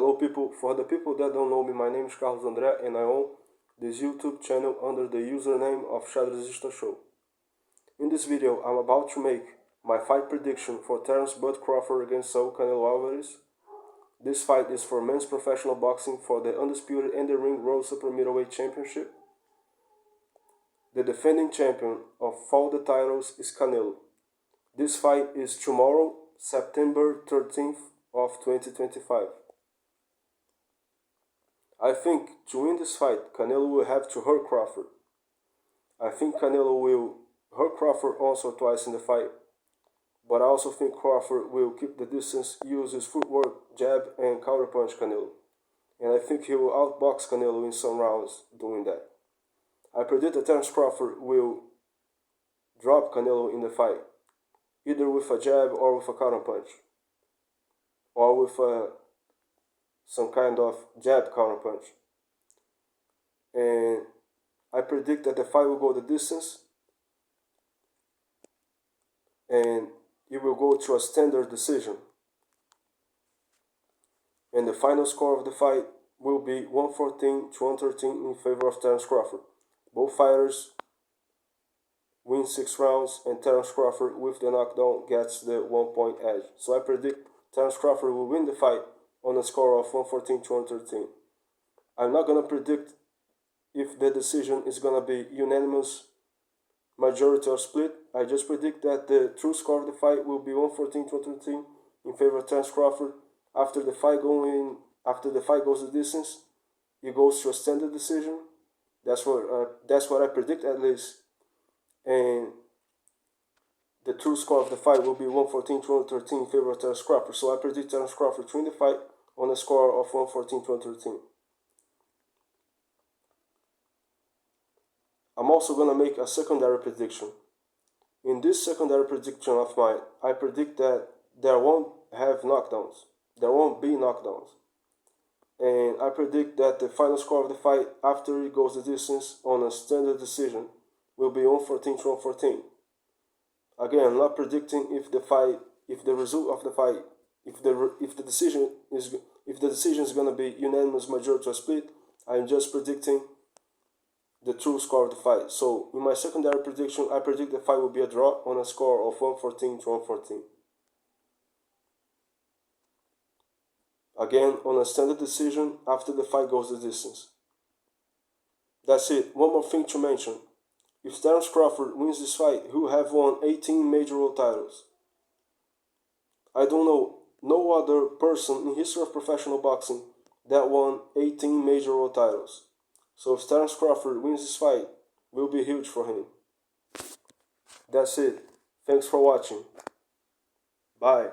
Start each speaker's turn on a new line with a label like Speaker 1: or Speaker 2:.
Speaker 1: Hello people, for the people that don't know me, my name is Carlos André and I own this YouTube channel under the username of Xadrezista Show. In this video, I'm about to make my fight prediction for Terence Bud Crawford against Saul Canelo Alvarez. This fight is for men's professional boxing for the undisputed in the ring World Super Middleweight Championship. The defending champion of all the titles is Canelo. This fight is tomorrow, September 13th of 2025. I think to win this fight, Canelo will have to hurt Crawford. I think Canelo will hurt Crawford also twice in the fight, but I also think Crawford will keep the distance, use his footwork, jab, and counterpunch Canelo. And I think he will outbox Canelo in some rounds doing that. I predict that Terence Crawford will drop Canelo in the fight, either with a jab or with a counterpunch, or with some kind of jab counterpunch. And I predict that the fight will go the distance and it will go to a standard decision. And the final score of the fight will be 114 to 113 in favor of Terence Crawford. Both fighters win 6 rounds and Terence Crawford with the knockdown gets the 1-point edge. So I predict Terence Crawford will win the fight on a score of 114 to 113. I'm not going to predict if the decision is going to be unanimous, majority or split. I just predict that the true score of the fight will be 114 to 113 in favor of Terence Crawford. After the fight goes the distance, it goes to a standard decision. That's what I predict at least. And the true score of the fight will be 114 to 113 in favor of Terence Crawford. So I predict Terence Crawford to win the fight on a score of 114 to 113. I'm also going to make a secondary prediction. In this secondary prediction of mine, I predict that there won't have knockdowns. There won't be knockdowns. And I predict that the final score of the fight after it goes the distance on a standard decision will be 114 to 114. Again, I'm not predicting if the result of the fight, if the decision is going to be unanimous, majority or split. I'm just predicting the true score of the fight. So in my secondary prediction, I predict the fight will be a draw on a score of 114 to 114. Again, on a standard decision after the fight goes the distance. That's it. One more thing to mention. If Terence Crawford wins this fight, he will have won 18 major world titles. I don't know no other person in history of professional boxing that won 18 major world titles. So if Terence Crawford wins this fight, it will be huge for him. That's it. Thanks for watching. Bye.